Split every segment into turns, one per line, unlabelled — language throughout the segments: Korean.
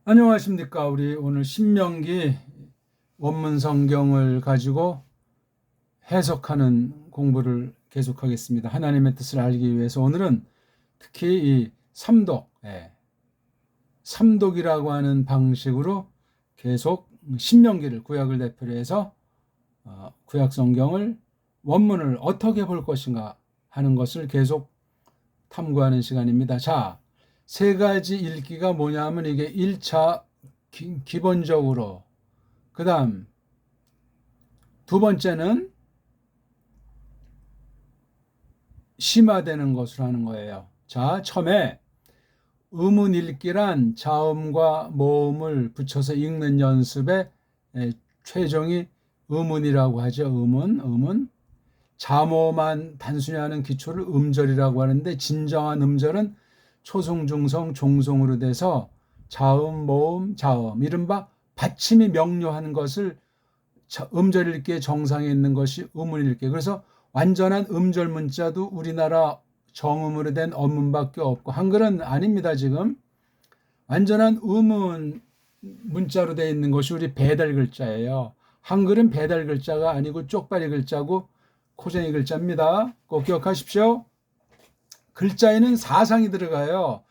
안녕하십니까. 우리 오늘 신명기 원문 성경을 가지고 해석하는 공부를 계속하겠습니다. 하나님의 뜻을 알기 위해서 오늘은 특히 이 삼독, 삼독이라고 하는 방식으로 계속 신명기를 구약을 대표로 해서 구약 성경을 원문을 어떻게 볼 것인가 하는 것을 계속 탐구하는 시간입니다. 자, 세 가지 읽기가 뭐냐면 이게 1차 기본적으로, 그 다음 두 번째는 심화되는 것으로 하는 거예요. 자, 처음에 의문 읽기란 자음과 모음을 붙여서 읽는 연습의 최종이 의문이라고 하죠. 의문. 자모만 단순히 하는 기초를 음절이라고 하는데, 진정한 음절은 초성, 중성, 종성으로 돼서 자음, 모음, 자음, 이른바 받침이 명료한 것을 음절 읽기의 정상에 있는 것이 의문 읽기. 그래서 완전한 음절 문자도 우리나라 정음으로 된 언문밖에 없고, 한글은 아닙니다. 지금 완전한 의문 문자로 되어 있는 것이 우리 배달 글자예요. 한글은 배달 글자가 아니고 쪽발이 글자고 코쟁이 글자입니다. 꼭 기억하십시오. 글자에는 사상이 들어가요.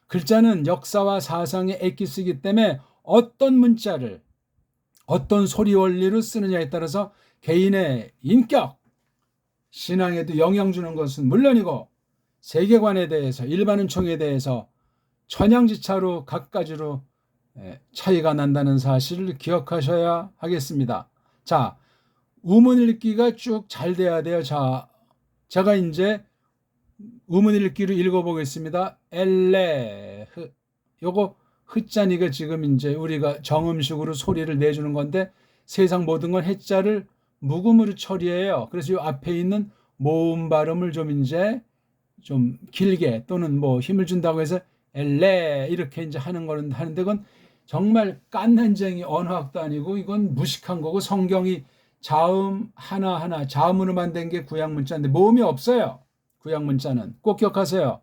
글자는 역사와 사상에 액기 쓰기 때문에 어떤 문자를 어떤 소리 원리로 쓰느냐에 따라서 개인의 인격, 신앙에도 영향 주는 것은 물론이고, 세계관에 대해서, 일반 은총에 대해서 천양지차로 각가지로 차이가 난다는 사실을 기억하셔야 하겠습니다. 자, 우문 읽기가 쭉 잘 돼야 돼요. 자, 제가 이제 우문 읽기로 읽어보겠습니다. 엘레흐. 요거 흐자니가 지금 이제 우리가 정음식으로 소리를 내주는 건데, 세상 모든 건 해자를 묵음으로 처리해요. 그래서 이 앞에 있는 모음 발음을 좀 이제 좀 길게 또는 뭐 힘을 준다고 해서 엘레 이렇게 이제 하는 거는 하는데, 그건 정말 깐난쟁이 언어학도 아니고 이건 무식한 거고, 성경이 자음 하나하나 자음으로 만든 게 구약 문자인데 모음이 없어요. 구약 문자는 꼭 기억하세요.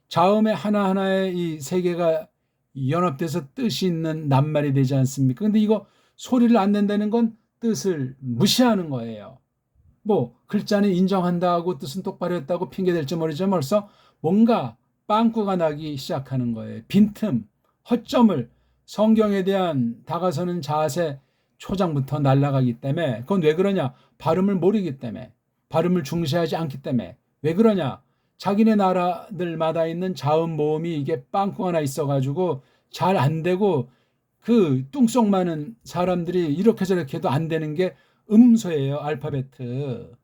자음의 하나하나의 이 세 개가 연합돼서 뜻이 있는 낱말이 되지 않습니까? 근데 이거 소리를 안 낸다는 건 뜻을 무시하는 거예요. 뭐 글자는 인정한다 하고 뜻은 똑바로 했다고 핑계댈지 모르지만 벌써 뭔가 빵꾸가 나기 시작하는 거예요. 빈틈, 허점을 성경에 대한 다가서는 자세 초장부터 날아가기 때문에. 그건 왜 그러냐? 발음을 모르기 때문에, 발음을 중시하지 않기 때문에. 왜 그러냐? 자기네 나라들마다 있는 자음 모음이 이게 빵꾸가 나 있어가지고 잘 안 되고, 그 뚱썩 많은 사람들이 이렇게 저렇게 해도 안 되는 게 음소예요. 알파베트.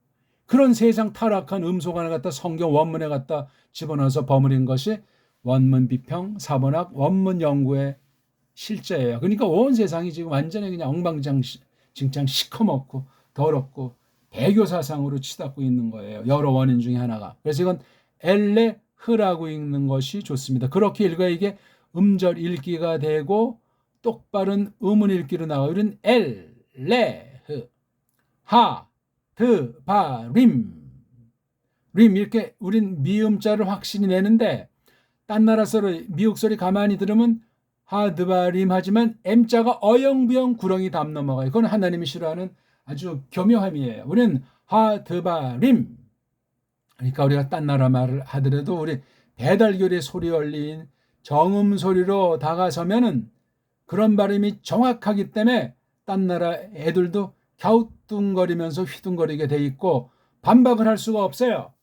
그런 세상 타락한 음소가 하나 갖다 성경 원문에 갖다 집어넣어서 버무린 것이 원문 비평, 사본학, 원문 연구의 실제예요. 그러니까 온 세상이 지금 완전히 그냥 엉망진창 시커멓고 더럽고 배교 사상으로 치닫고 있는 거예요. 여러 원인 중에 하나가. 그래서 이건 엘레흐라고 읽는 것이 좋습니다. 그렇게 읽어야 이게 음절 읽기가 되고 똑바른 음운 읽기로 나와요. 우리는 엘레흐, 하, 드, 바, 림 이렇게 우린 미음자를 확실히 내는데, 딴 나라 소리 미국 소리 가만히 들으면 하드바림 하지만 M자가 어영부영 구렁이 담 넘어가요. 그건 하나님이 싫어하는 아주 교묘함이에요. 우리는 하드바림. 그러니까 우리가 딴 나라 말을 하더라도 우리 배달교리 소리 올린 정음 소리로 다가서면은 그런 발음이 정확하기 때문에 딴 나라 애들도 갸우뚱거리면서 휘둥거리게 돼 있고 반박을 할 수가 없어요.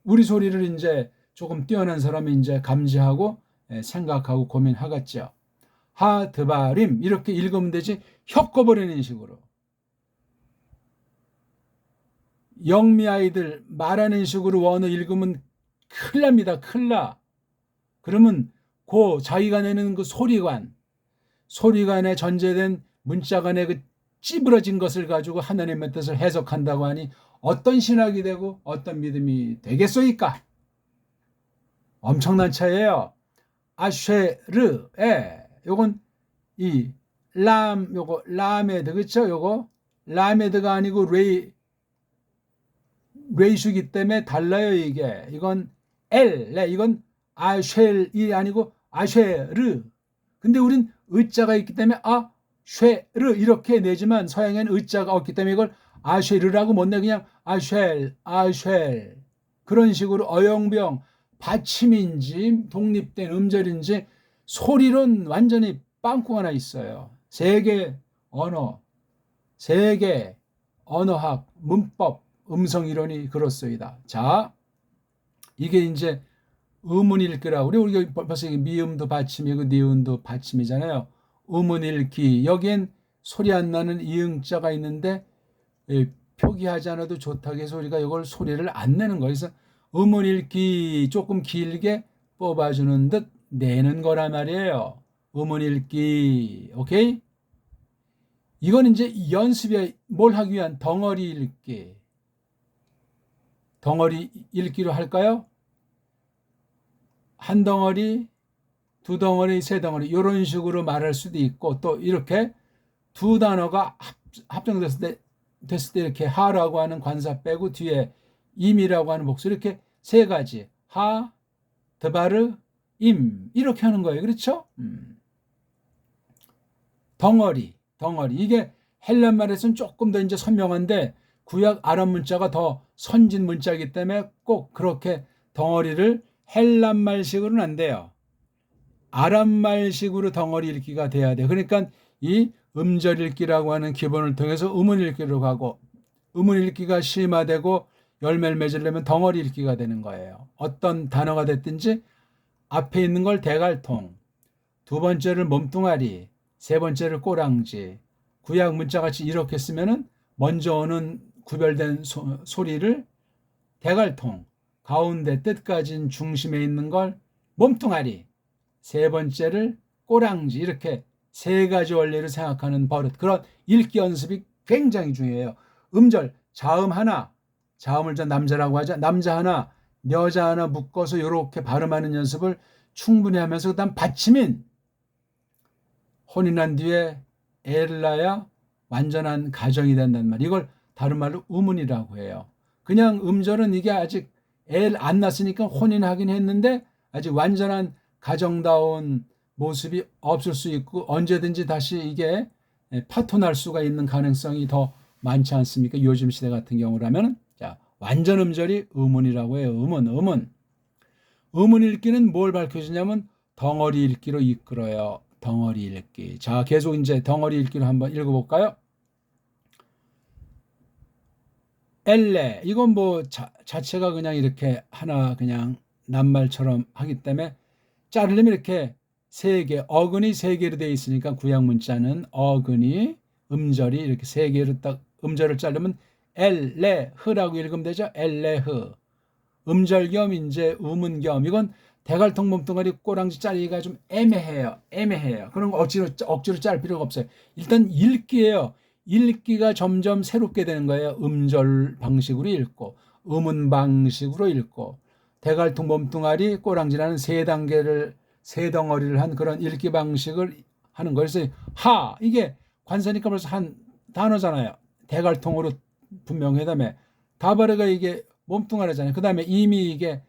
우리 소리를 이제 조금 뛰어난 사람이 이제 감지하고 생각하고 고민하겠죠. 하드바림 이렇게 읽으면 되지, 혀꺼버리는 식으로. 영미 아이들 말하는 식으로 원어 읽으면 큰일 납니다. 큰일 나. 그러면 자기가 내는 그 소리관에 전제된 문자간의 그 찌부러진 것을 가지고 하나님의 뜻을 해석한다고 하니 어떤 신학이 되고 어떤 믿음이 되겠소이까? 엄청난 차이예요. 아쉐르, 요건 이 요거 라메드, 그쵸? 요거 라메드가 아니고 레이슈기 때문에 달라요. 이건 이건 아쉘이 아니고 아쉐르. 근데 우린 의자가 있기 때문에 쉐르 이렇게 내지만 서양에는 의자가 없기 때문에 이걸 아쉐르라고 못 내. 그냥 아쉘 그런 식으로 어영부영 받침인지 독립된 음절인지 소리론 완전히 빵꾸가 하나 있어요. 세계 언어학, 문법, 음성이론이 그렇소이다. 자, 이게 이제 의문일기라고. 우리가 벌써 미음도 받침이고 니은도 받침이잖아요. 의문일기. 여기엔 소리 안 나는 이응자가 있는데 표기하지 않아도 좋다고 해서 우리가 이걸 소리를 안 내는 거예요. 그래서 의문일기 조금 길게 뽑아주는 듯 내는 거란 말이에요. 의문일기. 오케이? 이건 이제 연습에 뭘 하기 위한 덩어리 읽기. 덩어리 읽기로 할까요? 한 덩어리, 두 덩어리, 세 덩어리 이런 식으로 말할 수도 있고 또 이렇게 두 단어가 합정됐을 때 이렇게 하라고 하는 관사 빼고 뒤에 임이라고 하는 목소리 이렇게 세 가지 하, 드바르, 임 이렇게 하는 거예요. 그렇죠? 덩어리 이게 헬란 말에서는 조금 더 이제 선명한데 구약 아랍 문자가 더 선진 문자이기 때문에 꼭 그렇게 덩어리를 헬란 말식으로는 안 돼요. 아랍 말식으로 덩어리 읽기가 돼야 돼요. 그러니까 이 음절 읽기라고 하는 기본을 통해서 음운 읽기로 가고 음운 읽기가 심화되고 열매를 맺으려면 덩어리 읽기가 되는 거예요. 어떤 단어가 됐든지 앞에 있는 걸 대갈통, 두 번째를 몸뚱아리, 세 번째를 꼬랑지, 구약 문자같이 이렇게 쓰면은 먼저 오는 구별된 소리를 대갈통, 가운데 뜻까지는 중심에 있는 걸 몸뚱아리, 세 번째를 꼬랑지 이렇게 세 가지 원리를 생각하는 버릇. 그런 읽기 연습이 굉장히 중요해요. 음절, 자음 하나, 자음을 남자라고 하자. 남자 하나, 여자 하나 묶어서 이렇게 발음하는 연습을 충분히 하면서 그다음 받침인 혼인한 뒤에 애를 낳아야 완전한 가정이 된단 말이에요. 이걸 다른 말로 의문이라고 해요. 그냥 음절은 이게 아직 애를 안 낳았으니까 혼인하긴 했는데 아직 완전한 가정다운 모습이 없을 수 있고 언제든지 다시 이게 파토날 수가 있는 가능성이 더 많지 않습니까? 요즘 시대 같은 경우라면 자, 완전 음절이 의문이라고 해요. 의문 읽기는 뭘 밝혀주냐면 덩어리 읽기로 이끌어요. 덩어리 읽기. 자, 계속 이제 덩어리 읽기로 한번 읽어볼까요? 엘레. 이건 뭐 자체가 그냥 이렇게 하나 그냥 낱말처럼 하기 때문에 자르려면 이렇게 세 개, 어근이 세 개로 되어 있으니까 구약 문자는 어근이 음절이 이렇게 세 개로 딱 음절을 자르면 엘레흐라고 읽으면 되죠. 엘레흐. 음절 겸 이제 우문 겸 이건 대갈통 몸뚱아리 꼬랑지 자르기가 좀 애매해요. 그런 거 억지로 자를 필요가 없어요. 일단 읽기예요. 읽기가 점점 새롭게 되는 거예요. 음절 방식으로 읽고 음운 방식으로 읽고 대갈통 몸뚱아리 꼬랑지라는 세 덩어리를 한 그런 읽기 방식을 하는 거예요. 그래서 하 이게 관사니까 벌써 한 단어잖아요. 대갈통으로 분명히 다음에 다바르가 이게 몸뚱아리잖아요. 그 다음에 이미 이게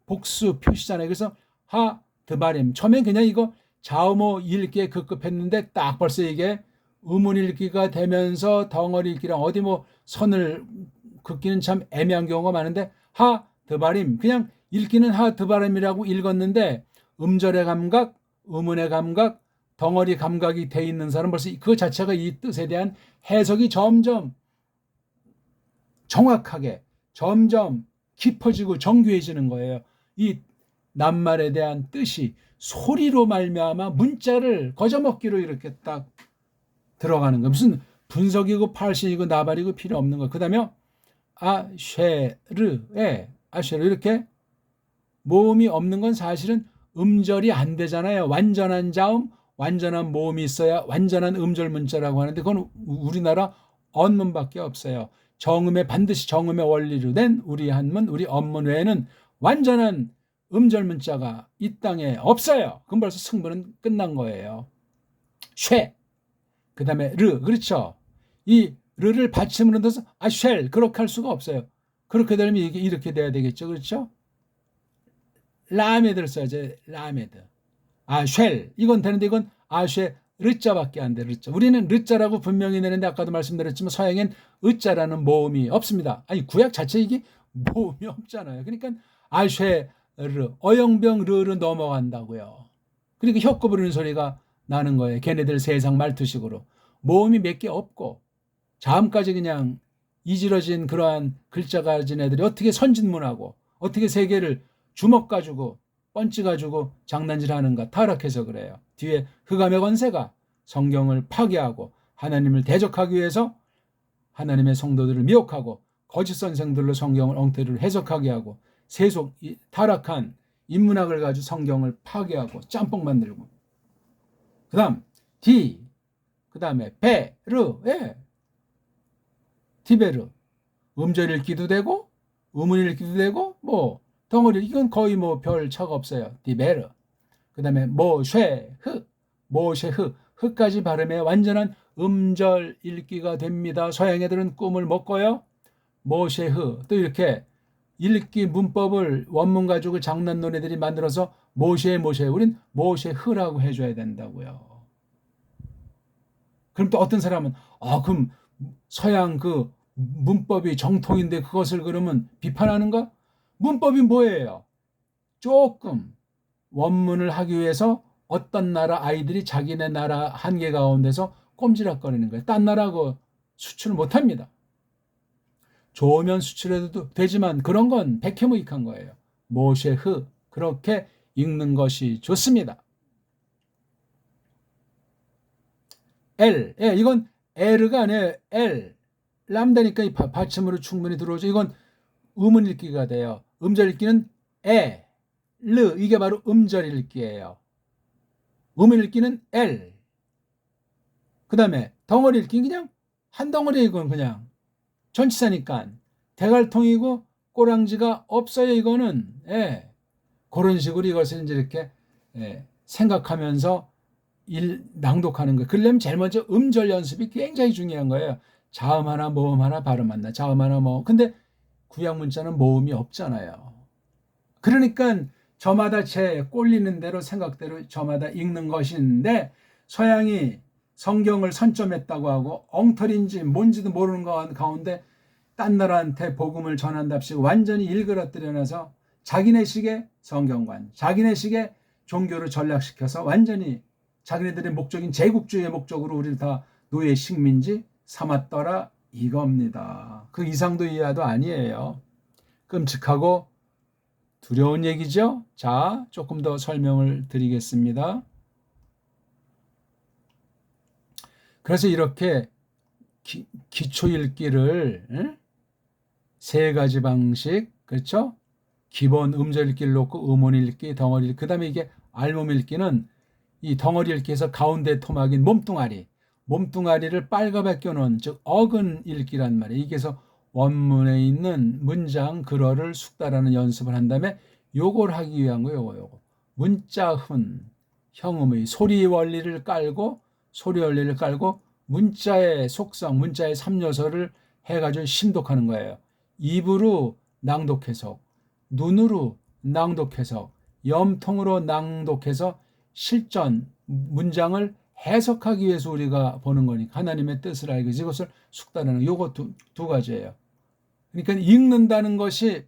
복수 표시잖아요. 그래서 하 드바림 처음엔 그냥 이거 자음어 읽기에 급급했는데 딱 벌써 이게 의문 읽기가 되면서 덩어리 읽기랑 어디 뭐 선을 긋기는 참 애매한 경우가 많은데 하 드바림 그냥 읽기는 하 드바림이라고 읽었는데 음절의 감각, 의문의 감각, 덩어리 감각이 돼 있는 사람 벌써 그 자체가 이 뜻에 대한 해석이 점점 정확하게 점점 깊어지고 정교해지는 거예요. 이 낱말에 대한 뜻이 소리로 말미암아 문자를 거저먹기로 이렇게 딱 들어가는 거예요. 무슨 분석이고 팔신이고 나발이고 필요 없는 거예요. 그 다음에 아쉐르 이렇게 모음이 없는 건 사실은 음절이 안 되잖아요. 완전한 자음, 완전한 모음이 있어야 완전한 음절 문자라고 하는데 그건 우리나라 언문밖에 없어요. 반드시 정음의 원리로 된 우리 한문, 우리 언문 외에는 완전한 음절 문자가 이 땅에 없어요. 그럼 벌써 승부는 끝난 거예요. 쉐, 그 다음에 르, 그렇죠. 이 르를 받침으로 넣어서 쉘 그렇게 할 수가 없어요. 그렇게 되면 이게 이렇게 돼야 되겠죠. 그렇죠? 라메드를 써야죠. 라메드. 아쉘 이건 되는데 이건 아쉐 르자밖에 안 돼. 르자. 우리는 르자라고 분명히 내는데 아까도 말씀드렸지만 서양엔 으자라는 모음이 없습니다. 아니 구약 자체 이게 모음이 없잖아요. 그러니까 아쉐 르 어영병 르로 넘어간다고요. 그러니까 혀꼬 부르는 소리가 나는 거예요. 걔네들 세상 말투식으로 모음이 몇 개 없고 자음까지 그냥 이지러진 그러한 글자 가진 애들이 어떻게 선진문하고 어떻게 세계를 주먹 가지고 펀치 가지고 장난질하는가 타락해서 그래요. 뒤에 흑암의 권세가 성경을 파괴하고 하나님을 대적하기 위해서 하나님의 성도들을 미혹하고 거짓 선생들로 성경을 엉터리로 해석하게 하고 세속 타락한 인문학을 가지고 성경을 파괴하고 짬뽕 만들고 그 다음 디 그 다음에 베르 디베르 음절 읽기도 되고 음운 읽기도 되고 뭐 덩어리 이건 거의 뭐 별 차가 없어요. 디베르 그 다음에 모쉐흐 흐까지 발음해 완전한 음절 읽기가 됩니다. 서양 애들은 꿈을 못 꿔요. 모쉐흐 또 이렇게 읽기 문법을 원문 가지고 장난 노래들이 만들어서 모쉐 우린 모쉐흐라고 해줘야 된다고요. 그럼 또 어떤 사람은 그럼 서양 그 문법이 정통인데 그것을 그러면 비판하는가? 문법이 뭐예요? 조금 원문을 하기 위해서 어떤 나라 아이들이 자기네 나라 한계 가운데서 꼼지락거리는 거예요. 딴 나라하고 수출을 못합니다. 좋으면 수출해도 되지만 그런 건 백해무익한 거예요. 모쉐흐 그렇게 읽는 것이 좋습니다. L 이건 L가 아니에요. L 람다니까 이 받침으로 충분히 들어오죠. 이건 음운 읽기가 돼요. 음절 읽기는 르 이게 바로 음절 읽기예요. 음운 읽기는 L 그 다음에 덩어리 읽기는 그냥 한 덩어리 이건 그냥 전치사니까 대갈통이고 꼬랑지가 없어요. 이거는 그런 식으로 이것을 이제 이렇게 생각하면서 낭독하는 거예요. 그러려면 제일 먼저 음절 연습이 굉장히 중요한 거예요. 자음 하나 모음 하나 발음 하나 자음 하나 모음 근데 구약 문자는 모음이 없잖아요. 그러니까 저마다 제 꼴리는 대로 생각대로 저마다 읽는 것인데 서양이 성경을 선점했다고 하고 엉터리인지 뭔지도 모르는 가운데 딴 나라한테 복음을 전한답시고 완전히 일그러뜨려놔서 자기네식의 성경관 자기네식의 종교를 전락시켜서 완전히 자기네들의 목적인 제국주의의 목적으로 우리를 다 노예 식민지 삼았더라 이겁니다. 그 이상도 이하도 아니에요. 끔찍하고 두려운 얘기죠. 자, 조금 더 설명을 드리겠습니다. 그래서 이렇게 기초 읽기를 세 가지 방식, 그렇죠? 기본 음절 읽기를 놓고 음원 읽기, 덩어리 읽기, 그 다음에 이게 알몸 읽기는 이 덩어리 읽기에서 가운데 토막인 몸뚱아리를 빨가벗겨 놓은 즉 어근 읽기란 말이에요. 이게서 원문에 있는 문장 글어를 숙달하는 연습을 한 다음에 요걸 하기 위한 거예요. 요거 문자훈 형음의 소리 원리를 깔고 문자의 속성 문자의 3요소를 해가지고 심독하는 거예요. 입으로 낭독해서 눈으로 낭독해서 염통으로 낭독해서 실전 문장을 해석하기 위해서 우리가 보는 거니까 하나님의 뜻을 알기 위해서 이것을 숙달하는 요거 두 가지예요. 그러니까 읽는다는 것이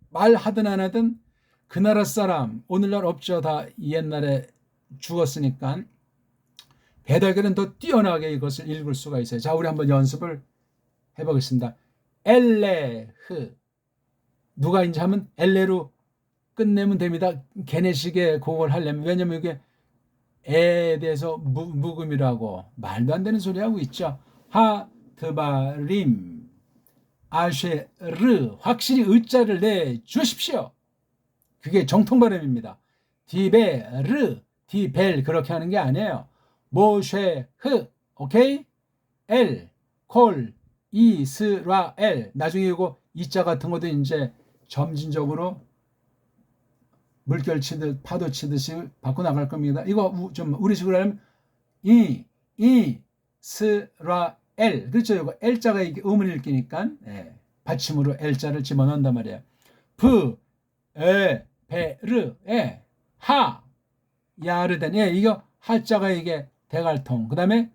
말하든 안 하든 그 나라 사람 오늘날 없죠. 다 옛날에 죽었으니까 배달결은 더 뛰어나게 이것을 읽을 수가 있어요. 자, 우리 한번 연습을 해보겠습니다. 엘레흐 누가 인지 하면 엘레로 끝내면 됩니다. 걔네식의 그걸 하려면 왜냐면 이게 에에 대해서 묵음이라고 말도 안 되는 소리 하고 있죠. 하드바림 아쉐르 확실히 의자를 내주십시오. 그게 정통 발음입니다. 디베르 디벨 그렇게 하는 게 아니에요. 모쉐흐 오케이 엘 콜 이스라엘 나중에 이거 이자 같은 것도 이제 점진적으로 물결 치듯 파도 치듯이 바꿔 나갈 겁니다. 이거 좀 우리식으로 하면 이스라엘 그렇죠. 이거 L자가 이게 음을 읽기니까 받침으로 L자를 집어넣는단 말이에요. 베르 하 야르덴. 예, 이거 한자가 이게 대갈통. 그 다음에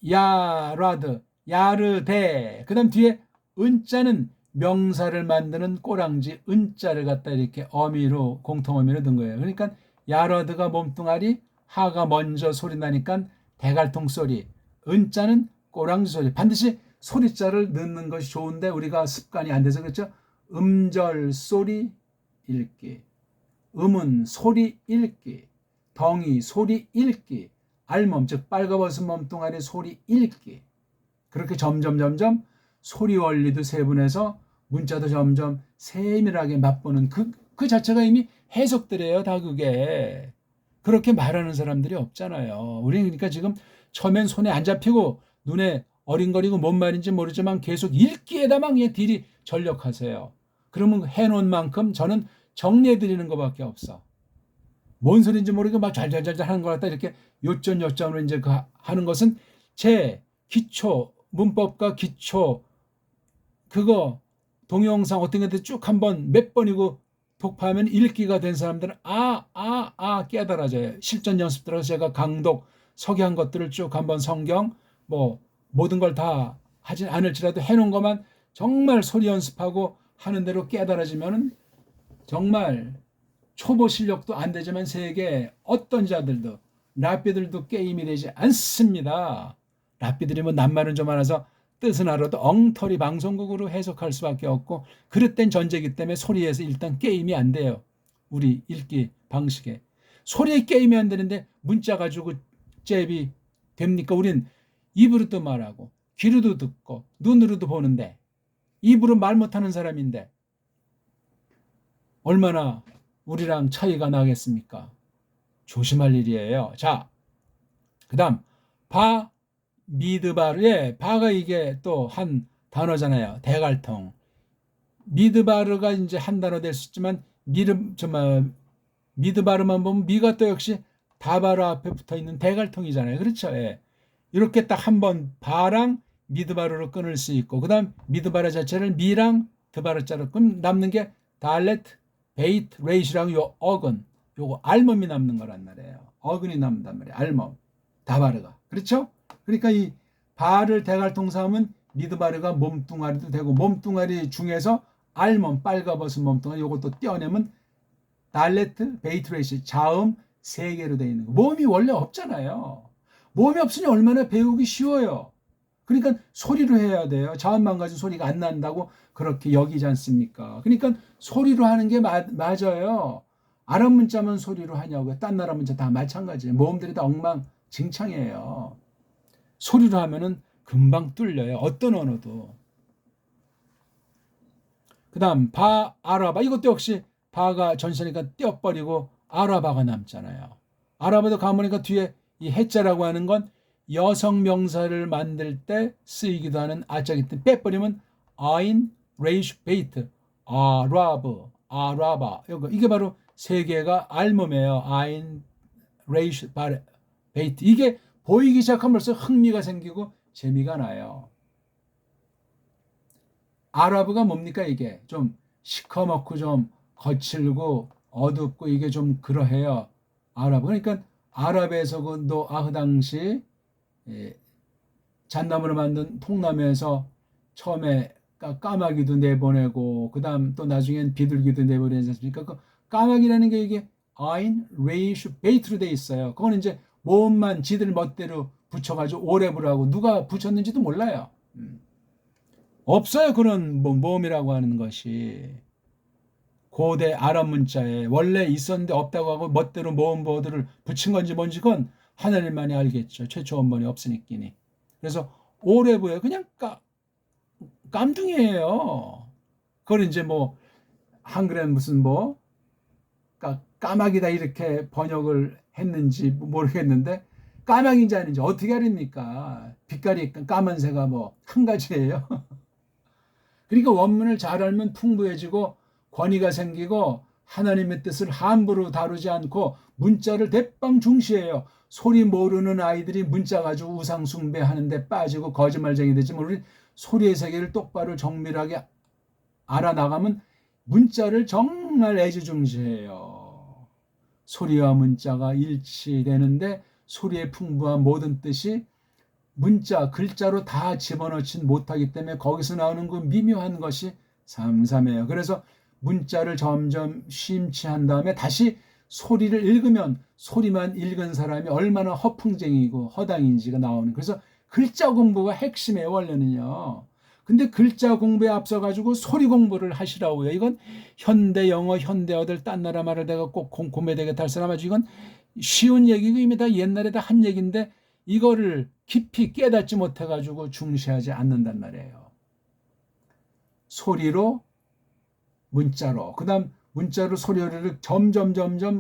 야라드, 야르데. 그 다음 뒤에 은자는 명사를 만드는 꼬랑지 은자를 갖다 이렇게 어미로, 공통어미로 든 거예요. 그러니까 야라드가 몸뚱아리, 하가 먼저 소리 나니까 대갈통 소리, 은자는 꼬랑지 소리. 반드시 소리자를 넣는 것이 좋은데 우리가 습관이 안 돼서 그렇죠. 음절 소리 읽기, 음은 소리 읽기, 덩이 소리 읽기, 알몸 즉 빨가벗은 몸뚱아리 소리 읽기. 그렇게 점점 소리 원리도 세분해서 문자도 점점 세밀하게 맛보는 그 자체가 이미 해석들이에요. 다 그게. 그렇게 말하는 사람들이 없잖아요. 우리는 그러니까 지금 처음엔 손에 안 잡히고 눈에 어린거리고 뭔 말인지 모르지만 계속 읽기에다만 딜이 전력하세요. 그러면 해놓은 만큼 저는 정리해드리는 것밖에 없어. 뭔 소리인지 모르고 막 잘잘잘 하는 것 같다. 이렇게 요점으로 이제 하는 것은 제 기초, 문법과 기초, 그거 동영상 어떤 것들 쭉 한번 몇 번이고 독파하면 읽기가 된 사람들은 깨달아져요. 실전 연습 들어서 제가 강독, 서기한 것들을 쭉 한번 성경, 뭐 모든 걸 다 하진 않을지라도 해놓은 것만 정말 소리 연습하고 하는 대로 깨달아지면은 정말 초보 실력도 안 되지만 세계 어떤 자들도 랍비들도 게임이 되지 않습니다. 랍비들이 뭐 낱말은 좀 알아서 뜻은 알아도 엉터리 방송국으로 해석할 수밖에 없고 그릇된 전제이기 때문에 소리에서 일단 게임이 안 돼요. 우리 읽기 방식에. 소리에 게임이 안 되는데 문자 가지고 잽이 됩니까? 우린 입으로도 말하고 귀로도 듣고 눈으로도 보는데 입으로 말 못하는 사람인데 얼마나 우리랑 차이가 나겠습니까? 조심할 일이에요. 자, 그 다음 미드바르의 바가 이게 또 한 단어잖아요. 대갈통. 미드바르가 이제 한 단어 될 수 있지만 미드바르만 보면 미가 또 역시 다바르 앞에 붙어 있는 대갈통이잖아요. 그렇죠? 예. 이렇게 딱 한 번 바랑 미드바르로 끊을 수 있고 그다음 미드바르 자체를 미랑 드바르자로 그럼 남는 게 달레트, 베이트, 레이시랑 요 어근, 요거 알몸이 남는 거란 말이에요. 어근이 남는단 말이에요. 알몸, 다바르가. 그렇죠? 그러니까 이 바를 대갈통 삼으면 미드바르가 몸뚱아리도 되고 몸뚱아리 중에서 알몸, 빨가벗은 몸뚱아리 요것도 떼어내면 달레트, 베이트, 레이시, 자음 세 개로 되어 있는 거. 몸이 원래 없잖아요. 몸이 없으니 얼마나 배우기 쉬워요. 그러니까 소리로 해야 돼요. 자음만 가지고 소리가 안 난다고 그렇게 여기지 않습니까? 그러니까 소리로 하는 게 맞아요. 아랍 문자만 소리로 하냐고요. 딴 나라 문자 다 마찬가지예요. 모음들이 다 엉망진창이에요. 소리로 하면은 금방 뚫려요. 어떤 언어도. 그 다음 아라바. 이것도 역시 바가 전시니까 떼어버리고 아라바가 남잖아요. 아라바도 가보니까 뒤에 이 해자라고 하는 건 여성 명사를 만들 때 쓰이기도 하는 아자기 때문에 빼버리면 아인, 레이슈, 베이트, 아라바 이게 바로 세 개가 알몸이에요. 아인, 레이슈, 베이트. 이게 보이기 시작하면 벌써 흥미가 생기고 재미가 나요. 아랍어가 뭡니까 이게? 좀 시커멓고 좀 거칠고 어둡고 이게 좀 그러해요. 아랍어. 그러니까 아랍에서 그 노아흐 당시 잣나무를 만든 통나무에서 처음에 까마귀도 내보내고 그다음 또 나중엔 비둘기도 내보내지 않습니까? 그 까마귀라는 게 이게 아인, 레이슈, 베이트로 돼 있어요. 그건 이제 모음만 지들 멋대로 붙여가지고 오랩을 하고 누가 붙였는지도 몰라요. 없어요. 그런 모음이라고 하는 것이. 고대 아랍 문자에 원래 있었는데 없다고 하고 멋대로 모음 보드를 붙인 건지 뭔지 그건 하나님만이 알겠죠. 최초 원본이 없으니끼니. 그래서 오랩이에요. 그냥 깜둥이에요. 그걸 이제 뭐 한글에 무슨 뭐 까마귀다 이렇게 번역을 했는지 모르겠는데 까마귀인지 아닌지 어떻게 알입니까? 빛깔이 까만새가 뭐 한 가지예요. 그러니까 원문을 잘 알면 풍부해지고 권위가 생기고 하나님의 뜻을 함부로 다루지 않고 문자를 대빵 중시해요. 소리 모르는 아이들이 문자 가지고 우상 숭배하는데 빠지고 거짓말쟁이 되지만 우리 소리의 세계를 똑바로 정밀하게 알아나가면 문자를 정말 애지중지해요. 소리와 문자가 일치되는데 소리의 풍부한 모든 뜻이 문자, 글자로 다 집어넣지 못하기 때문에 거기서 나오는 그 미묘한 것이 삼삼해요. 그래서 문자를 점점 심취한 다음에 다시 소리를 읽으면 소리만 읽은 사람이 얼마나 허풍쟁이고 허당인지가 나오는. 그래서 글자 공부가 핵심이에요, 원래는요. 근데 글자 공부에 앞서가지고 소리 공부를 하시라고요. 이건 현대 영어, 현대어들 딴 나라 말을 내가 꼭 공부해야 되겠다 할 사람 아주 이건 쉬운 얘기고 이미 다 옛날에 다 한 얘기인데 이거를 깊이 깨닫지 못해가지고 중시하지 않는단 말이에요. 소리로 문자로 그 다음 문자로 소리를 점점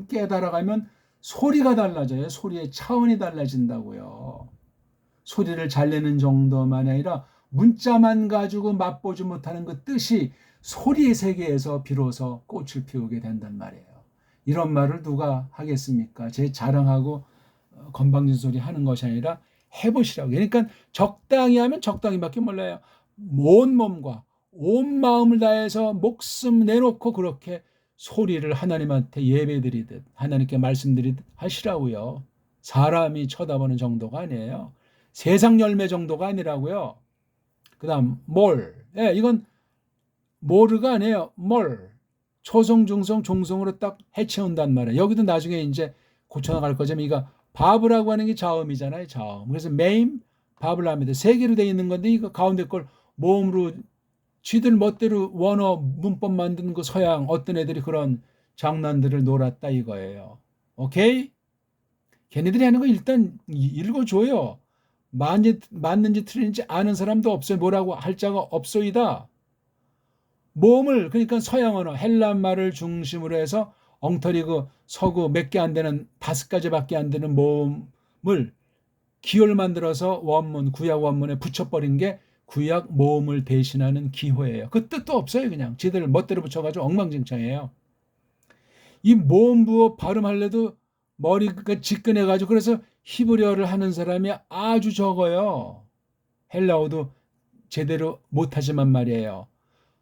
깨달아가면 소리가 달라져요. 소리의 차원이 달라진다고요. 소리를 잘 내는 정도만 아니라 문자만 가지고 맛보지 못하는 그 뜻이 소리의 세계에서 비로소 꽃을 피우게 된단 말이에요. 이런 말을 누가 하겠습니까? 제 자랑하고 건방진 소리 하는 것이 아니라 해보시라고. 그러니까 적당히 하면 적당히밖에 몰라요. 온 몸과 온 마음을 다해서 목숨 내놓고 그렇게 소리를 하나님한테 예배드리듯 하나님께 말씀드리듯 하시라고요. 사람이 쳐다보는 정도가 아니에요. 세상 열매 정도가 아니라고요. 그 다음 몰. 예, 이건 모르가 아니에요. 몰. 초성, 중성, 종성으로 딱 해치운단 말이에요. 여기도 나중에 이제 고쳐나갈 거지만 이거 바브라고 하는 게 자음이잖아요. 자음. 그래서 메임, 바브를 합니다. 세 개로 되어 있는 건데 이거 가운데 걸 모음으로 쥐들 멋대로 원어 문법 만드는 거 서양 어떤 애들이 그런 장난들을 놀았다 이거예요. 오케이? 걔네들이 하는 거 일단 읽어줘요. 맞는지 틀린지 아는 사람도 없어요. 뭐라고 할 자가 없소이다. 모음을 그러니까 서양 언어 헬란 말을 중심으로 해서 엉터리 그 서구 몇 개 안 되는 5가지밖에 안 되는 모음을 기호를 만들어서 원문 구약 원문에 붙여버린 게 구약 모음을 대신하는 기호예요. 그 뜻도 없어요. 그냥 지들 멋대로 붙여가지고 엉망진창이에요. 이 모음 부호 발음할래도 머리가 지끈해가지고 그래서 히브리어를 하는 사람이 아주 적어요. 헬라어도 제대로 못하지만 말이에요.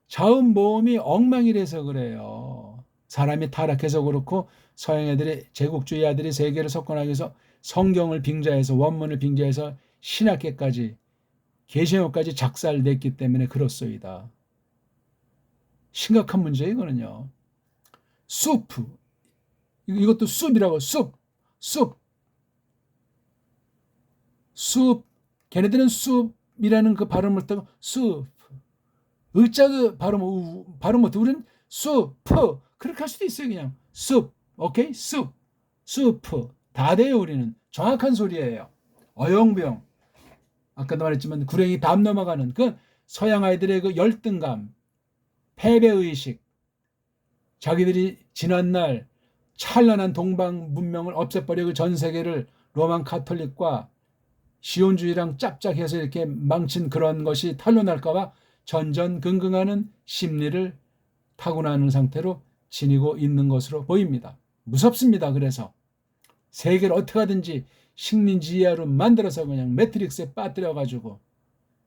자음 모음이 엉망이라서 그래요. 사람이 타락해서 그렇고 서양 애들이 제국주의 아들이 세계를 석권하기 위해서 성경을 빙자해서 원문을 빙자해서 신학계까지 계시록까지 작살냈기 때문에 그렇소이다. 심각한 문제예요, 이거는요. 수프. 이것도 숲이라고, 숲. 걔네들은 숲이라는 그 발음을 따고 숲. 의자도 발음 못해. 우리는 수프. 그렇게 할 수도 있어요, 그냥. 숲. 오케이? 수프. 다 돼요, 우리는. 정확한 소리예요. 어영부영. 아까도 말했지만 구렁이 담 넘어가는 그 서양 아이들의 그 열등감, 패배의식, 자기들이 지난날 찬란한 동방 문명을 없애버리고 전 세계를 로만 카톨릭과 시온주의랑 짝짝해서 이렇게 망친 그런 것이 탄로날까봐 전전긍긍하는 심리를 타고나는 상태로 지니고 있는 것으로 보입니다. 무섭습니다. 그래서 세계를 어떻게 하든지 식민지 이하로 만들어서 그냥 매트릭스에 빠뜨려가지고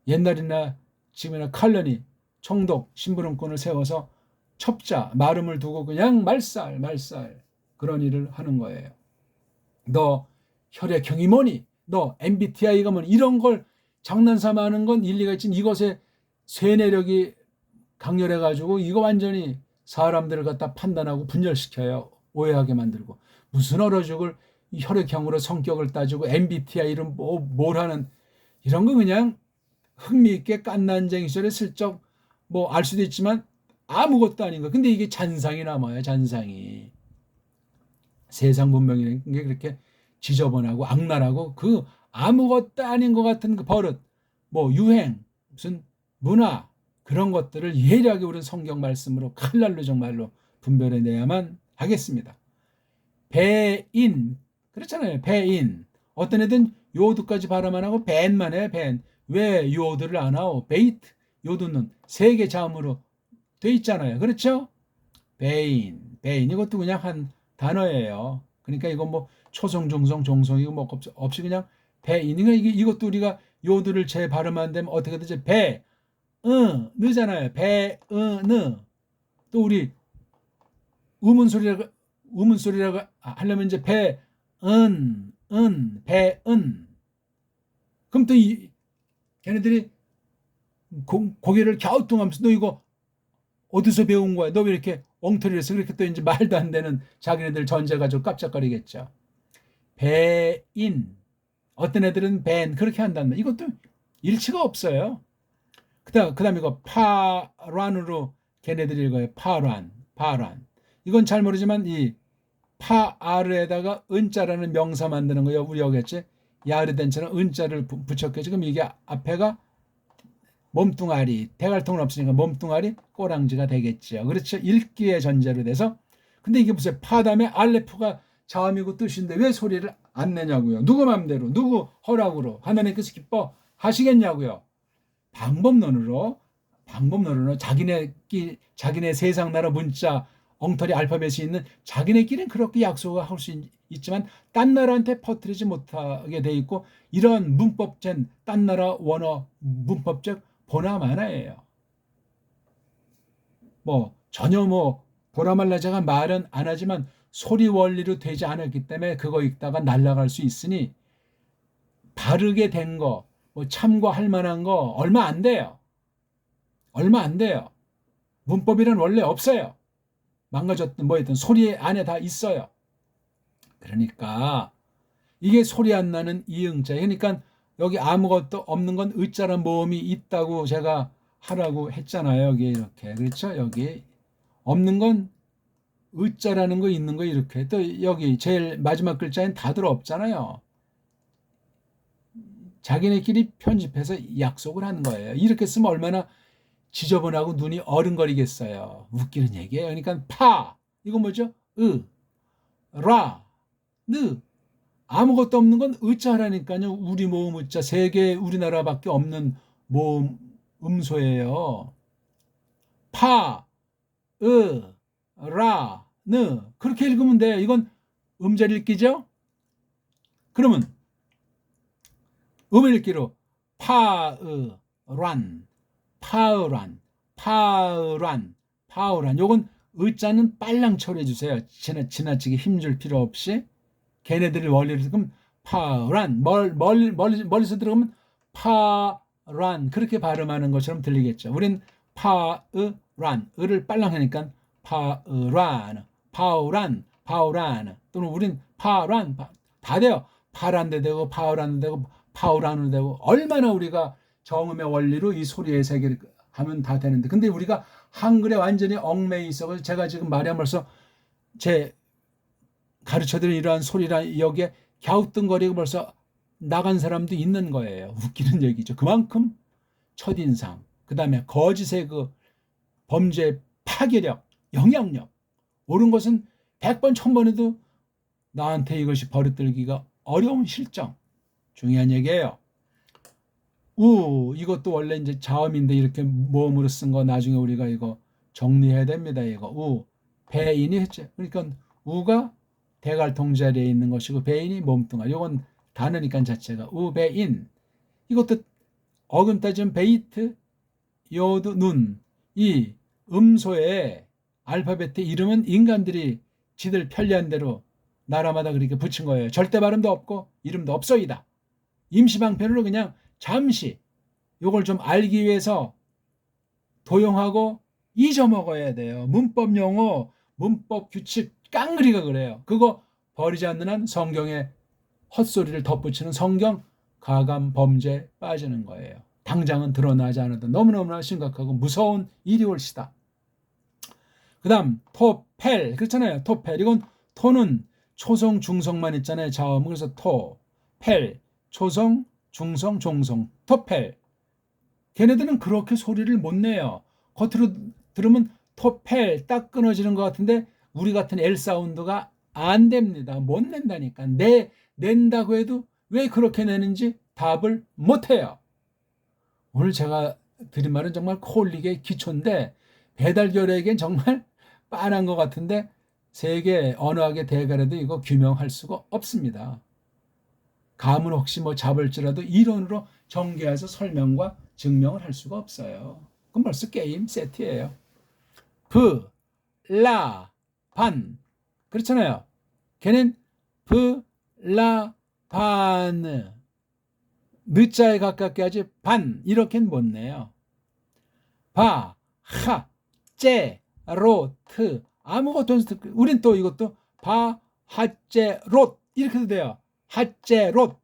옛날이나 지금이나 칼련이 총독 심부름꾼을 세워서 첩자 마름을 두고 그냥 말살 그런 일을 하는 거예요. 너 혈액형이 뭐니? 너 MBTI가 뭐니? 이런 걸 장난삼아 하는 건 일리가 있지. 이것에 쇠뇌력이 강렬해가지고 이거 완전히 사람들을 갖다 판단하고 분열시켜요. 오해하게 만들고. 무슨 얼어 죽을 혈액형으로 성격을 따지고 MBTI를 뭘 하는 이런 거 그냥 흥미있게 깐난쟁이 소리 슬쩍 뭐 알 수도 있지만 아무것도 아닌 거. 근데 이게 잔상이 남아요. 잔상이. 세상 문명이라는 게 그렇게 지저분하고 악랄하고 그 아무것도 아닌 것 같은 그 버릇, 뭐 유행, 무슨 문화 그런 것들을 예리하게 우리는 성경 말씀으로 칼날로 정말로 분별해내야만 하겠습니다. 배인 그렇잖아요. 배인 어떤 애들은 요드까지 발음 안 하고 밴만 해. 밴. 왜 요드를 안 하고 베이트 요드는 세 개 자음으로 돼 있잖아요. 그렇죠? 배인 이것도 그냥 한 단어예요. 그러니까 이건 뭐 초성, 중성, 종성이고 뭐 없이 그냥 배인이가 이것도 우리가 요드를 재 발음 안 되면 어떻게 되지? 느잖아요. 느. 또 우리 음운 소리가 우문소리라고 하려면 이제 배, 배은. 그럼 또 걔네들이 고개를 갸우뚱하면서 너 이거 어디서 배운 거야? 너 왜 이렇게 엉터리를 해서 그렇게 또 이제 말도 안 되는 자기네들 전제 가지고 깜짝거리겠죠. 배인. 어떤 애들은 밴 그렇게 한단 말이야. 이것도 일치가 없어요. 그다음 이거 파란으로 걔네들이 읽어요. 파란. 이건 잘 모르지만 이 파아르에다가 은자라는 명사 만드는 거요. 우리 여기겠지. 야르덴처럼 은자를 붙였겠지. 그럼 이게 앞에가 몸뚱아리, 대갈통은 없으니까 몸뚱아리, 꼬랑지가 되겠죠. 그렇죠. 읽기의 전제로 돼서. 근데 이게 무슨 파 다음에 알레프가 자음이고 뜻인데 왜 소리를 안 내냐고요. 누구 맘대로, 누구 허락으로 하나님께서 기뻐하시겠냐고요. 방법론으로 자기네 세상 나라 문자 엉터리 알파벳이 있는 자기네끼리는 그렇게 약속을 할 수 있지만 딴 나라한테 퍼뜨리지 못하게 돼 있고 이런 문법전 딴 나라 원어 문법적 보나마나예요. 전혀 보나말라자가 말은 안 하지만 소리 원리로 되지 않았기 때문에 그거 읽다가 날아갈 수 있으니 바르게 된 거, 참고할 만한 거 얼마 안 돼요. 문법이란 원래 없어요. 망가졌든 뭐였든 소리 안에 다 있어요. 그러니까 이게 소리 안 나는 이응자. 그러니까 여기 아무것도 없는 건 의자란 모음이 있다고 제가 하라고 했잖아요. 여기 이렇게. 그렇죠? 여기 없는 건 의자라는 거 있는 거 이렇게. 또 여기 제일 마지막 글자엔 다들 없잖아요. 자기네끼리 편집해서 약속을 하는 거예요. 이렇게 쓰면 얼마나 지저분하고 눈이 어른거리겠어요. 웃기는 얘기예요. 그러니까 파 이거 뭐죠? 라, 느 아무것도 없는 건 의자라니까요. 우리 모음 의자 세계 우리나라밖에 없는 모음 음소예요. 파, 라, 느 그렇게 읽으면 돼요. 이건 음절 읽기죠? 그러면 음을 읽기로 파란, 요건 의자는 빨랑 처리해 주세요. 지나치게 힘줄 필요 없이 걔네들이 원리를 그럼 파란 멀리서 들어가면 파란 그렇게 발음하는 것처럼 들리겠죠. 우린 파란 을을 빨랑 하니까 파우란 또는 우린 파란 다 돼요. 파란도 되고 파우란도 되고 파우란도 되고 얼마나 우리가 정음의 원리로 이 소리의 세계를 하면 다 되는데 근데 우리가 한글에 완전히 얽매여 있어서 제가 지금 말하면서 제 가르쳐드린 이러한 소리라 여기에 갸우뚱거리고 벌써 나간 사람도 있는 거예요. 웃기는 얘기죠. 그만큼 첫인상 그 다음에 거짓의 그 범죄의 파괴력 영향력 옳은 것은 100번 1000번 해도 나한테 이것이 버릇들기가 어려운 실정 중요한 얘기예요. 이것도 원래 이제 자음인데 이렇게 모음으로 쓴 거 나중에 우리가 이거 정리해야 됩니다. 이거 배인이 했죠. 그러니까 우가 대갈통 자리에 있는 것이고 배인이 몸뚱아리. 이건 단어니까 자체가 배인. 이것도 어근 따지면 베이트, 요드, 눈. 이 음소의 알파벳의 이름은 인간들이 지들 편리한 대로 나라마다 그렇게 붙인 거예요. 절대 발음도 없고 이름도 없어이다. 임시방편으로 그냥 잠시 요걸 좀 알기 위해서 도용하고 잊어먹어야 돼요. 문법 용어, 문법 규칙 깡그리가 그래요. 그거 버리지 않는 한 성경에 헛소리를 덧붙이는 성경 가감 범죄에 빠지는 거예요. 당장은 드러나지 않아도 너무너무나 심각하고 무서운 일이 올시다. 그 다음 토펠 그렇잖아요. 토펠 이건 토는 초성 중성만 있잖아요. 자음 그래서 토펠 초성 중성 종성 토펠 걔네들은 그렇게 소리를 못 내요. 겉으로 들으면 토펠 딱 끊어지는 것 같은데 우리 같은 L 사운드가 안 됩니다. 못 낸다니까. 낸다고 해도 왜 그렇게 내는지 답을 못 해요. 오늘 제가 드린 말은 정말 콜릭의 기초인데 배달결에겐 정말 빤한 것 같은데 세계 언어학의 대가라도 이거 규명할 수가 없습니다. 감은 혹시 잡을지라도 이론으로 전개해서 설명과 증명을 할 수가 없어요. 그럼 벌써 게임 세트예요. 반 그렇잖아요. 걔는 블라반, 늦자에 가깝게 하지 반 이렇게는 못 내요. 바, 하, 제, 로, 트 아무것도 우린 또 이것도 바, 하, 제, 롯 이렇게도 돼요. 하, 제, 롯,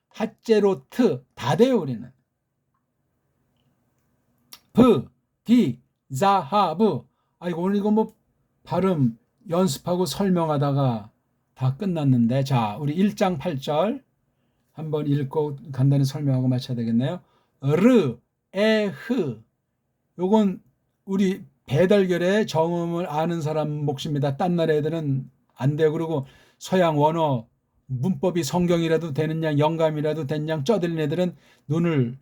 하, 제, 로, 트 다 돼요. 우리는 브, 디, 자, 하, 브. 아이고 오늘 이거 뭐 발음 연습하고 설명하다가 다 끝났는데, 자 우리 1장 8절 한번 읽고 간단히 설명하고 마쳐야 되겠네요. 르, 에, 흐. 요건 우리 배달결의 정음을 아는 사람 몫입니다. 딴 나라 애들은 안 돼요. 그리고 서양 원어 문법이 성경이라도 되는 양, 영감이라도 된 양 쩌들린 애들은 눈을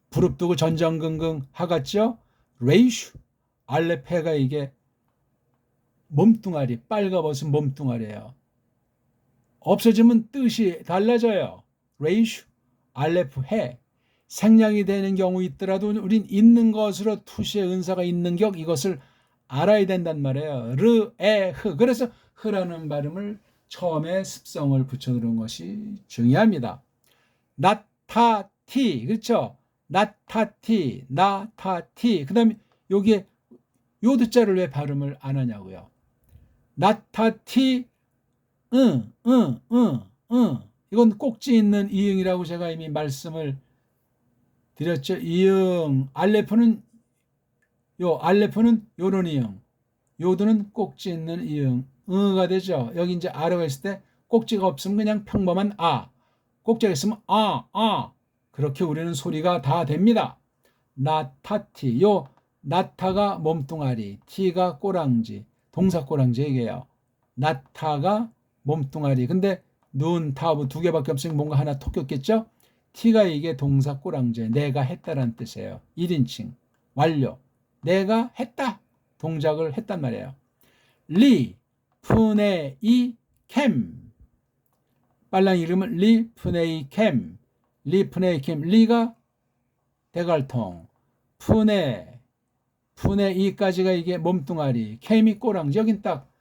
부릅뜨고 전전긍긍 하겠죠. 레이슈, 알레페가 이게 몸뚱아리, 빨가벗은 몸뚱아리예요. 없어지면 뜻이 달라져요. 레이슈, 알레프, 해. 생략이 되는 경우 있더라도 우린 있는 것으로 투시의 은사가 있는 격, 이것을 알아야 된단 말이에요. 르, 에, 흐. 그래서 흐라는 발음을 처음에 습성을 붙여두는 것이 중요합니다. 나타티, 그렇죠? 나타티, 나타티. 그 다음에 여기에 요 듣자를 왜 발음을 안 하냐고요. 나타티, 응. 이건 꼭지 있는 이응이라고 제가 이미 말씀을 드렸죠. 이응, 알레프는 요런 이응, 요드는 꼭지 있는 이응, 응가 되죠. 여기 이제 아래가 있을 때 꼭지가 없으면 그냥 평범한 아, 꼭지가 있으면 아. 그렇게 우리는 소리가 다 됩니다. 나타티, 요 나타가 몸뚱아리, 티가 꼬랑지, 동사 꼬랑지 얘기해요. 나타가 몸뚱아리. 근데 눈, 타브 두 개밖에 없으니까 뭔가 하나 톡꼈겠죠? T가 이게 동사 꼬랑지, 내가 했다라는 뜻이에요. 1인칭, 완료. 내가 했다. 동작을 했단 말이에요. 리, 푸네이, 캠. 빨랑 이름은 리, 푸네이, 캠. 리, 푸네이, 캠. 리가 대갈통. 푸네이까지가 이게 몸뚱아리. 캠이 꼬랑지. 여긴 딱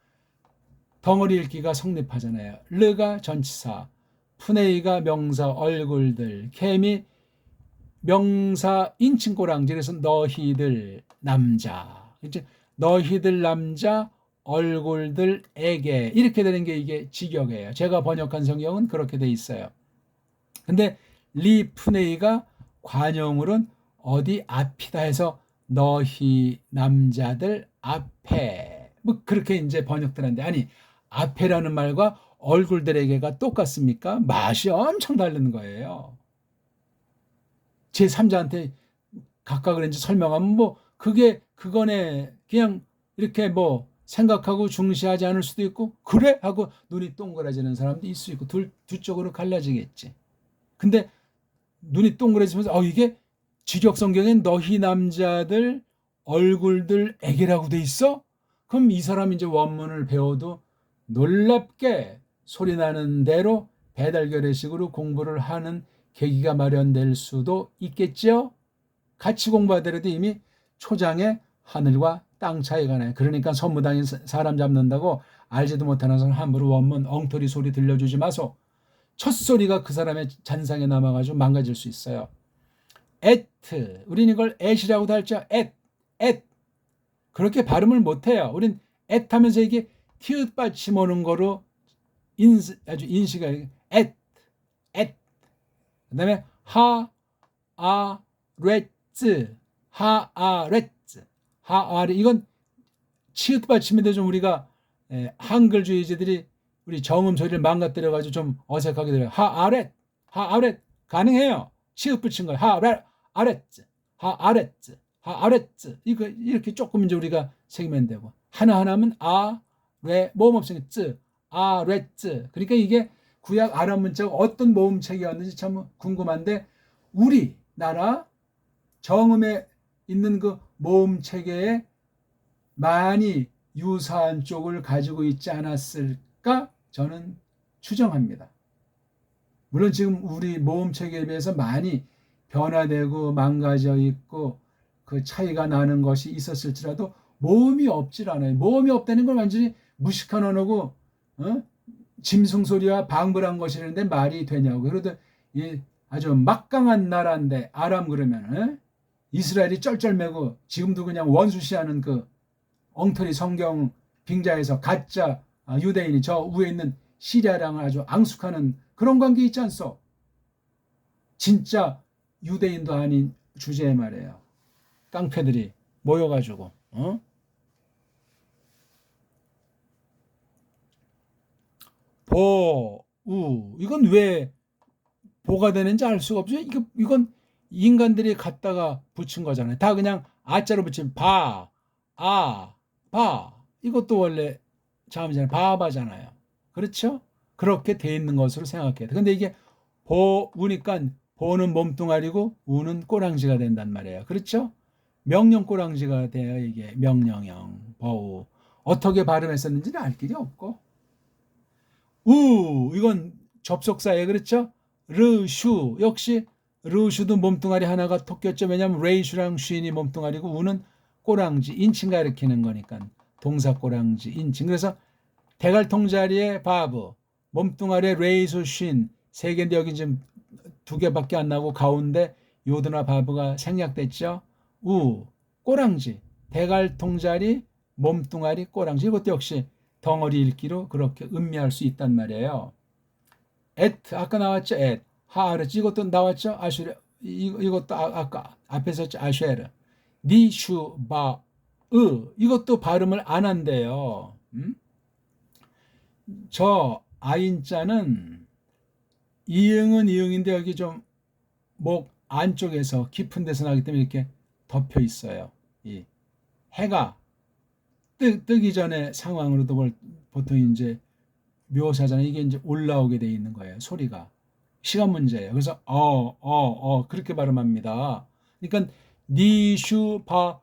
덩어리 읽기가 성립하잖아요. 르가 전치사, 푸네이가 명사 얼굴들, 캠이 명사 인칭 꼬랑지. 그래서 너희들 남자, 이제 너희들 남자 얼굴들에게 이렇게 되는 게 이게 직역이에요. 제가 번역한 성경은 그렇게 돼 있어요. 근데 리 푸네이가 관용으로는 어디 앞이다 해서 너희 남자들 앞에 뭐 그렇게 이제 번역들 한데, 아니 앞에라는 말과 얼굴들에게가 똑같습니까? 맛이 엄청 다른 거예요. 제 3자한테 각각을 이제 설명하면 뭐 그거네 그냥 이렇게 뭐 생각하고 중시하지 않을 수도 있고, 그래 하고 눈이 동그라지는 사람도 있을 수 있고, 두 쪽으로 갈라지겠지. 근데 눈이 동그라지면서 이게 직역 성경엔 너희 남자들 얼굴들에게라고 돼 있어? 그럼 이 사람 이제 원문을 배워도 놀랍게 소리나는 대로 배달결의식으로 공부를 하는 계기가 마련될 수도 있겠죠. 같이 공부하더라도 이미 초장에 하늘과 땅 차이가 나요. 그러니까 선무당에 사람 잡는다고 알지도 못하는 사람 함부로 원문 엉터리 소리 들려주지 마소. 첫 소리가 그 사람의 잔상에 남아가지고 망가질 수 있어요. at, 우린 이걸 at이라고도 할죠. at. 그렇게 발음을 못해요. 우린 at 하면서 이게 티읕 받침 오는 거로 아주 인식을 at. 그 다음에 하아레츠, 이건 치읕 받침인데 좀 우리가 한글주의자들이 우리 정음 소리를 망가뜨려가지고 좀 어색하게 들어요. 하아렛 가능해요. 치읕 붙인 거예요. 하아렛츠 이거 이렇게 조금 이제 우리가 새기면 되고, 하나하나면 모음 없으니까 아렛츠. 그러니까 이게 구약 아랍 문자가 어떤 모음체계였는지 참 궁금한데, 우리나라 정음에 있는 그 모음체계에 많이 유사한 쪽을 가지고 있지 않았을까 저는 추정합니다. 물론 지금 우리 모음체계에 비해서 많이 변화되고 망가져 있고 그 차이가 나는 것이 있었을지라도 모음이 없질 않아요. 모음이 없다는 건 완전히 무식한 언어고 어? 짐승 소리와 방불한 것이라는데 말이 되냐고. 그래도 이 아주 막강한 나라인데 아람 그러면 이스라엘이 쩔쩔매고 지금도 그냥 원수시하는 그 엉터리 성경 빙자에서 가짜 유대인이 저 위에 있는 시리아랑 아주 앙숙하는 그런 관계 있지 않소? 진짜 유대인도 아닌 주제에 말이에요. 깡패들이 모여가지고 이건 왜 보가 되는지 알 수가 없어요. 이건 인간들이 갖다가 붙인 거잖아요. 다 그냥 아자로 붙인 바. 이것도 원래 자음이잖아요. 바바잖아요. 그렇죠? 그렇게 돼 있는 것으로 생각해야 돼. 근데 이게 보우니까 보는 몸뚱아리고 우는 꼬랑지가 된단 말이에요. 그렇죠? 명령 꼬랑지가 돼요. 이게 명령형 보우. 어떻게 발음했었는지는 알 길이 없고 이건 접속사예요. 그렇죠? 르슈 역시 르슈도 몸뚱아리 하나가 토꼈죠. 왜냐하면 레이슈랑 쉰이 몸뚱아리고 우는 꼬랑지 인칭 가리키는 거니까 동사 꼬랑지 인칭. 그래서 대갈통자리에 바브 몸뚱아리에 레이수 쉰 세 개인데 여기 지금 두 개밖에 안 나고 가운데 요드나 바브가 생략됐죠. 꼬랑지 대갈통자리 몸뚱아리 꼬랑지 이것도 역시 덩어리 읽기로 그렇게 음미할 수 있단 말이에요. 아까 나왔죠. 하르지 이것도 나왔죠. 아슈레 이것도 아까 앞에서 아쉐르 니슈바 이것도 발음을 안 한대요. 저 아인자는 이응은 이응인데 여기 좀 목 안쪽에서 깊은 데서 나기 때문에 이렇게 덮여 있어요. 이 해가 뜨기 전에 상황으로도 보통 이제 묘사잖아요. 이게 이제 올라오게 돼 있는 거예요. 소리가. 시간 문제예요. 그래서 그렇게 발음합니다. 그러니까 니슈바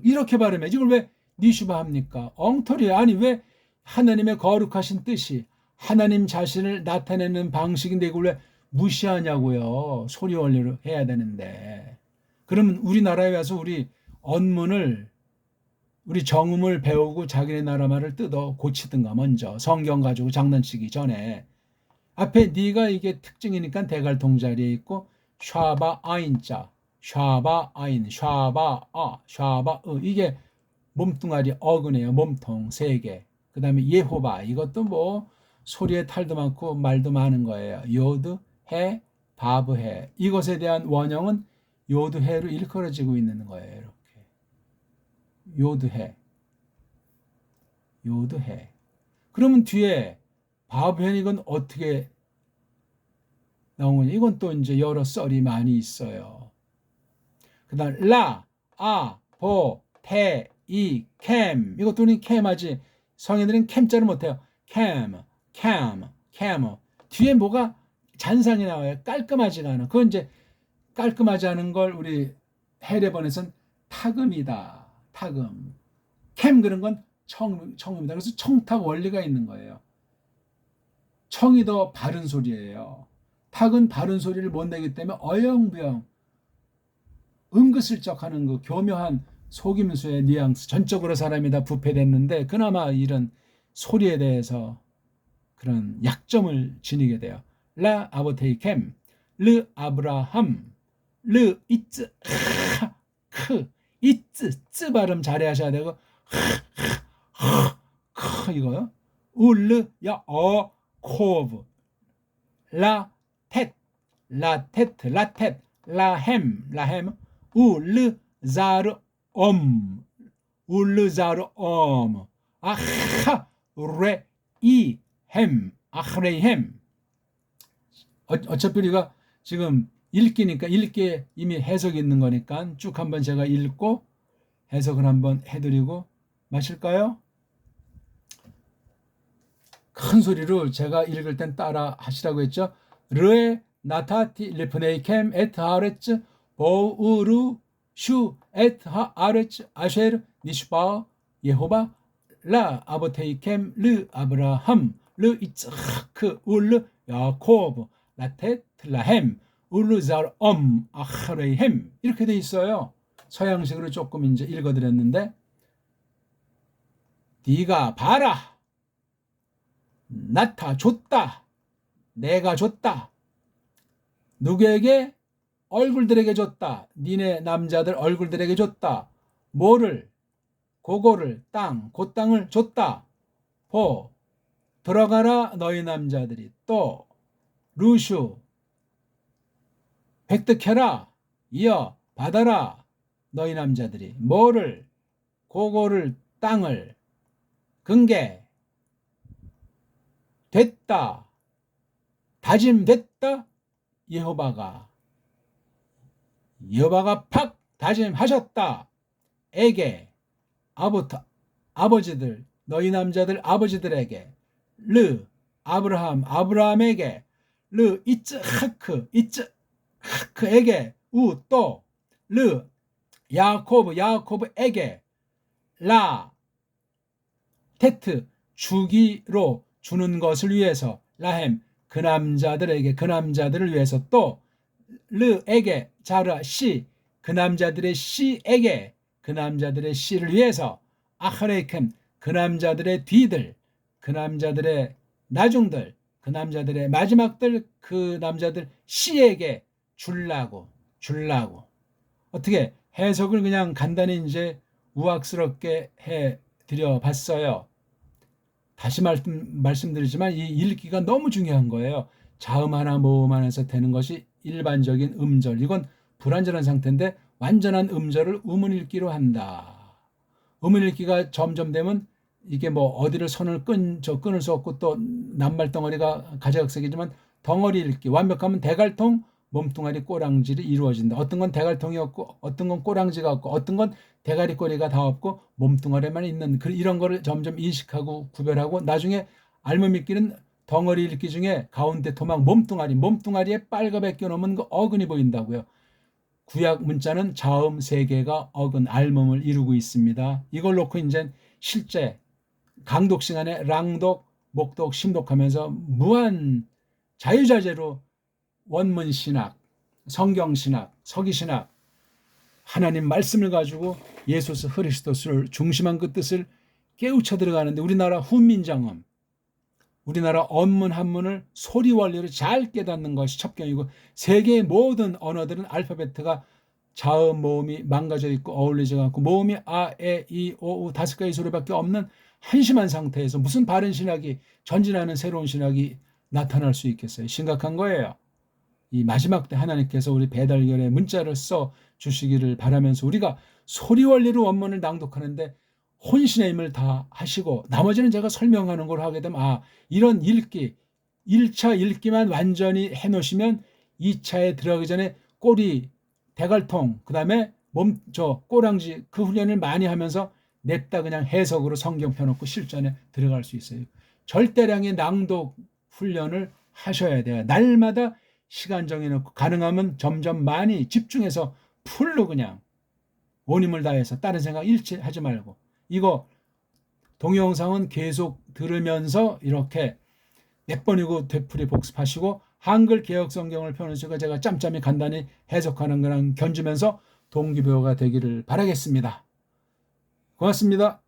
이렇게 발음해. 이걸 왜 니슈바 합니까? 엉터리예요. 아니 왜 하나님의 거룩하신 뜻이 하나님 자신을 나타내는 방식인데 이걸 왜 무시하냐고요. 소리 원리로 해야 되는데. 그러면 우리나라에 와서 우리 언문을 우리 정음을 배우고 자기네 나라 말을 뜯어 고치든가 먼저 성경 가지고 장난치기 전에 앞에 네가 이게 특징이니까 대갈 동자리에 있고 샤바 아인자 샤바 아인 샤바 이게 몸뚱아리 어근이에요. 몸통 3개. 그 다음에 예호바 이것도 뭐 소리에 탈도 많고 말도 많은 거예요. 요드 해 바브 해 이것에 대한 원형은 요드 해로 일컬어지고 있는 거예요. 이렇게 요드해. 그러면 뒤에 바브현 이건 어떻게 나온 거냐? 이건 또 이제 여러 썰이 많이 있어요. 그다음 테, 이, 캠 이것도 우리 캠하지 성인들은 캠자를 못해요. 캠 뒤에 뭐가 잔상이 나와요. 깔끔하지가 않아. 그건 이제 깔끔하지 않은 걸 우리 해례번에서는 타금이다. 타금. 캠 그런 건 청입니다. 그래서 청탁 원리가 있는 거예요. 청이 더 바른 소리예요. 탁은 바른 소리를 못 내기 때문에 어영부영 은근슬쩍 하는 그 교묘한 속임수의 뉘앙스 전적으로 사람이 다 부패됐는데 그나마 이런 소리에 대해서 그런 약점을 지니게 돼요. 라 아보테이캠 르 아브라함 르 이츠 크 이츠 쯔 발음 잘해 하셔야 되고 이거요. 울르 야 코브 라텟 라햄 울르자르 아흐레이햄 어차피 우리가 지금 읽기니까 읽기에 이미 해석이 있는 거니까 쭉 한번 제가 읽고 해석을 한번 해드리고 마실까요? 큰 소리로 제가 읽을 땐 따라 하시라고 했죠. 르에 나타티 리프네이캠 에트 하레츠 보우루 슈 에트 하레츠 아쉐르 니슈바 예호바 라 아보테이캠 르 아브라함 르 이츠크 울르 야코브 라테 틀라햄 울르 자르 아흐레이햄 이렇게 돼 있어요. 서양식으로 조금 이제 읽어드렸는데 네가 봐라 줬다. 내가 줬다. 누구에게? 얼굴들에게 줬다. 니네 남자들 얼굴들에게 줬다. 뭐를? 고거를, 그 땅을 줬다. 들어가라 너희 남자들이. 또 루슈 획득해라. 이어 받아라 너희 남자들이. 뭐를? 고거를, 땅을. 근개 됐다. 다짐됐다. 여호바가 팍 다짐하셨다. 에게 아버지들 너희 남자들 아버지들에게. 아브라함에게. 이츠하크에게. 또 야코브에게. 테트 주기로 주는 것을 위해서. 라햄 그 남자들을 위해서. 또 르에게 자라 그 남자들의 씨에게. 그 남자들의 씨를 위해서. 아하레이켐 그 남자들의 뒤들, 그 남자들의 나중들, 그 남자들의 마지막들, 그 남자들 씨에게 줄라고. 어떻게 해석을 그냥 간단히 이제 우악스럽게 해 드려 봤어요. 다시 말씀드리지만 이 읽기가 너무 중요한 거예요. 자음 하나 모음 하나에서 되는 것이 일반적인 음절. 이건 불완전한 상태인데 완전한 음절을 음운 읽기로 한다. 음운 읽기가 점점 되면 이게 뭐 어디를 선을 끊을 수 없고 또 낱말 덩어리가 가지각색이지만 덩어리 읽기. 완벽하면 대갈통, 몸뚱아리, 꼬랑지를 이루어진다. 어떤 건 대갈통이 없고 어떤 건 꼬랑지가 없고 어떤 건 대가리 꼬리가 다 없고 몸뚱아리만 있는 이런 거를 점점 인식하고 구별하고 나중에 알몸 읽기는 덩어리 읽기 중에 가운데 토막 몸뚱아리에 빨갛게 놓으면 그 어근이 보인다고요. 구약 문자는 자음 3개가 어근 알몸을 이루고 있습니다. 이걸 놓고 이제 실제 강독 시간에 랑독, 목독, 심독하면서 무한 자유자재로 원문 신학, 성경 신학, 서기 신학, 하나님 말씀을 가지고 예수 그리스도를 중심한 그 뜻을 깨우쳐 들어가는데 우리나라 훈민정음, 우리나라 언문 한문을 소리 원리로 잘 깨닫는 것이 첩경이고 세계의 모든 언어들은 알파벳가 자음 모음이 망가져 있고 어울리지 않고 모음이 아, 에, 이, 오, 우 5가지 소리밖에 없는 한심한 상태에서 무슨 바른 신학이 전진하는 새로운 신학이 나타날 수 있겠어요. 심각한 거예요. 이 마지막 때 하나님께서 우리 배달결에 문자를 써 주시기를 바라면서 우리가 소리 원리로 원문을 낭독하는데 혼신의 힘을 다 하시고 나머지는 제가 설명하는 걸 하게 되면 이런 읽기 1차 읽기만 완전히 해놓으시면 2차에 들어가기 전에 꼬리, 대갈통, 그 다음에 꼬랑지 그 훈련을 많이 하면서 냅다 그냥 해석으로 성경 펴놓고 실전에 들어갈 수 있어요. 절대량의 낭독 훈련을 하셔야 돼요. 날마다 시간 정해놓고 가능하면 점점 많이 집중해서 풀로 그냥 온 힘을 다해서 다른 생각 일체 하지 말고 이거 동영상은 계속 들으면서 이렇게 몇 번이고 되풀이 복습하시고 한글 개혁 성경을 펴놓으시고 제가 짬짬이 간단히 해석하는 거랑 견주면서 동기부여가 되기를 바라겠습니다. 고맙습니다.